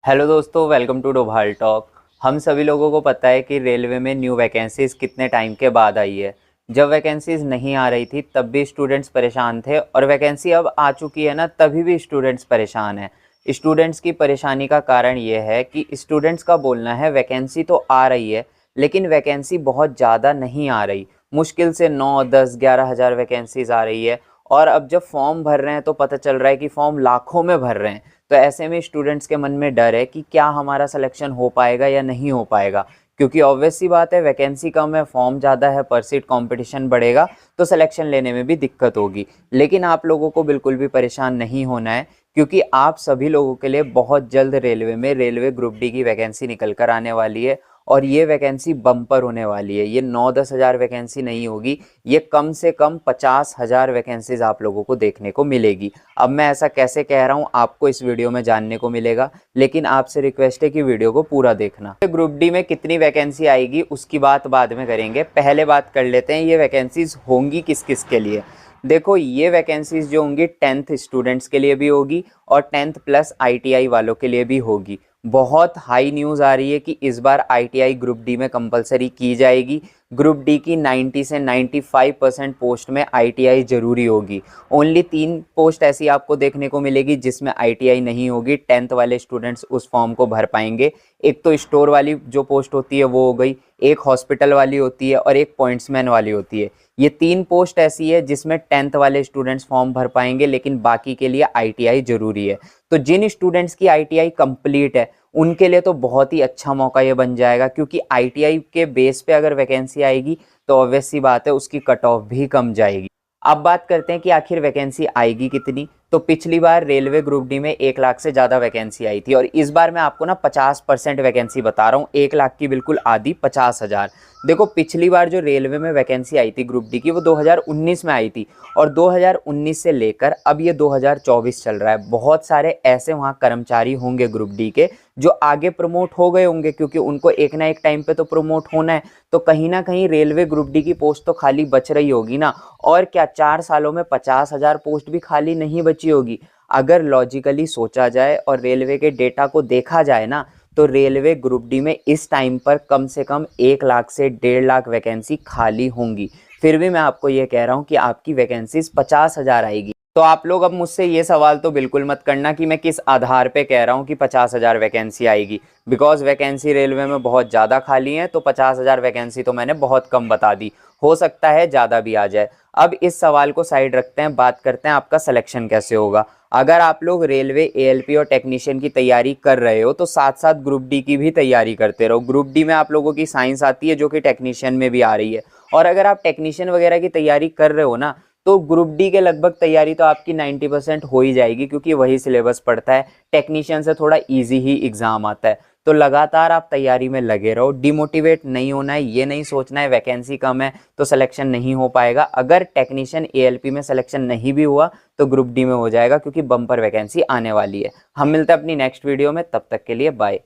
Hello दोस्तों, welcome to Doval talk. हम सभी लोगों को पता है कि रेलवे में न्यू वैकेंसीज़ कितने टाइम के बाद आई है। जब वैकेंसीज़ नहीं आ रही थी तब भी स्टूडेंट्स परेशान थे, और वैकेंसी अब आ चुकी है ना, तभी भी स्टूडेंट्स परेशान हैं। स्टूडेंट्स की परेशानी का कारण ये है कि स्टूडेंट्स का बोलना है वैकेंसी तो आ रही है, लेकिन वैकेंसी बहुत ज़्यादा नहीं आ रही। मुश्किल से 9, 10, 11 हज़ार वैकेंसीज़ आ रही है। और अब जब फॉर्म भर रहे हैं तो पता चल रहा है कि फॉर्म लाखों में भर रहे हैं। तो ऐसे में स्टूडेंट्स के मन में डर है कि क्या हमारा सिलेक्शन हो पाएगा या नहीं हो पाएगा, क्योंकि ऑब्वियस सी बात है, वैकेंसी कम है, फॉर्म ज़्यादा है, पर सीट कंपटीशन बढ़ेगा तो सिलेक्शन लेने में भी दिक्कत होगी। लेकिन आप लोगों को बिल्कुल भी परेशान नहीं होना है, क्योंकि आप सभी लोगों के लिए बहुत जल्द रेलवे में रेलवे ग्रुप डी की वैकेंसी निकल कर आने वाली है। और ये वैकेंसी बम्पर होने वाली है। ये 9-10 हज़ार वैकेंसी नहीं होगी, ये कम से कम 50 हज़ार वैकेंसीज आप लोगों को देखने को मिलेगी। अब मैं ऐसा कैसे कह रहा हूँ आपको इस वीडियो में जानने को मिलेगा, लेकिन आपसे रिक्वेस्ट है कि वीडियो को पूरा देखना। ग्रुप डी में कितनी वैकेंसी आएगी उसकी बात बाद में करेंगे, पहले बात कर लेते हैं ये वैकेंसीज होंगी किस किस के लिए। देखो, ये वैकेंसीज जो होंगी 10th स्टूडेंट्स के लिए भी होगी और 10th प्लस आईटीआई वालों के लिए भी होगी। बहुत हाई न्यूज़ आ रही है कि इस बार आईटीआई ग्रुप डी में कंपलसरी की जाएगी। ग्रुप डी की 90 से 95% पोस्ट में आईटीआई जरूरी होगी। ओनली 3 पोस्ट ऐसी आपको देखने को मिलेगी जिसमें आईटीआई नहीं होगी। 10th वाले स्टूडेंट्स उस फॉर्म को भर पाएंगे। एक तो स्टोर वाली जो पोस्ट होती है वो हो गई, एक हॉस्पिटल वाली होती है और एक पॉइंट्समैन वाली होती है। ये 3 पोस्ट ऐसी है जिसमें 10th वाले स्टूडेंट्स फॉर्म भर पाएंगे, लेकिन बाकी के लिए आईटीआई जरूरी है। तो जिन स्टूडेंट्स की आईटीआई कंप्लीट है उनके लिए तो बहुत ही अच्छा मौका ये बन जाएगा, क्योंकि आईटीआई के बेस पे अगर वैकेंसी आएगी तो ऑब्वियस सी बात है उसकी कट ऑफ भी कम जाएगी। अब बात करते हैं कि आखिर वैकेंसी आएगी कितनी। तो पिछली बार रेलवे ग्रुप डी में 1 लाख से ज़्यादा वैकेंसी आई थी, और इस बार मैं आपको ना 50% वैकेंसी बता रहा हूँ। 1 लाख की बिल्कुल आधी, 50 हज़ार। देखो, पिछली बार जो रेलवे में वैकेंसी आई थी ग्रुप डी की वो 2019 में आई थी, और 2019 से लेकर अब ये 2024 चल रहा है। बहुत सारे ऐसे वहाँ कर्मचारी होंगे ग्रुप डी के जो आगे प्रमोट हो गए होंगे, क्योंकि उनको एक ना एक टाइम पे तो प्रमोट होना है। तो कहीं ना कहीं रेलवे ग्रुप डी की पोस्ट तो खाली बच रही होगी ना। और क्या 4 सालों में 50 हज़ार पोस्ट भी खाली नहीं बची होगी? अगर लॉजिकली सोचा जाए और रेलवे के डेटा को देखा जाए ना, तो रेलवे ग्रुप डी में इस टाइम पर कम से कम 1 लाख से 1.5 लाख वैकेंसी खाली होंगी। फिर भी मैं आपको ये कह रहा हूँ कि आपकी वैकेंसीज 50 हज़ार आएगी। तो आप लोग अब मुझसे ये सवाल तो बिल्कुल मत करना कि मैं किस आधार पे कह रहा हूँ कि 50 हज़ार वैकेंसी आएगी, बिकॉज वैकेंसी रेलवे में बहुत ज़्यादा खाली है। तो 50 हज़ार वैकेंसी तो मैंने बहुत कम बता दी, हो सकता है ज़्यादा भी आ जाए। अब इस सवाल को साइड रखते हैं, बात करते हैं आपका सिलेक्शन कैसे होगा। अगर आप लोग रेलवे एएलपी और टेक्नीशियन की तैयारी कर रहे हो तो साथ साथ ग्रुप डी की भी तैयारी करते रहो। ग्रुप डी में आप लोगों की साइंस आती है जो कि टेक्नीशियन में भी आ रही है। और अगर आप टेक्नीशियन वगैरह की तैयारी कर रहे हो ना, तो ग्रुप डी के लगभग तैयारी तो आपकी 90% हो ही जाएगी, क्योंकि वही सिलेबस पढ़ता है। टेक्नीशियन से थोड़ा इजी ही एग्जाम आता है। तो लगातार आप तैयारी में लगे रहो, डिमोटिवेट नहीं होना है। ये नहीं सोचना है वैकेंसी कम है तो सिलेक्शन नहीं हो पाएगा। अगर टेक्नीशियन एएलपी में सिलेक्शन नहीं भी हुआ तो ग्रुप डी में हो जाएगा, क्योंकि बम्पर वैकेंसी आने वाली है। हम मिलते हैं अपनी नेक्स्ट वीडियो में, तब तक के लिए बाय।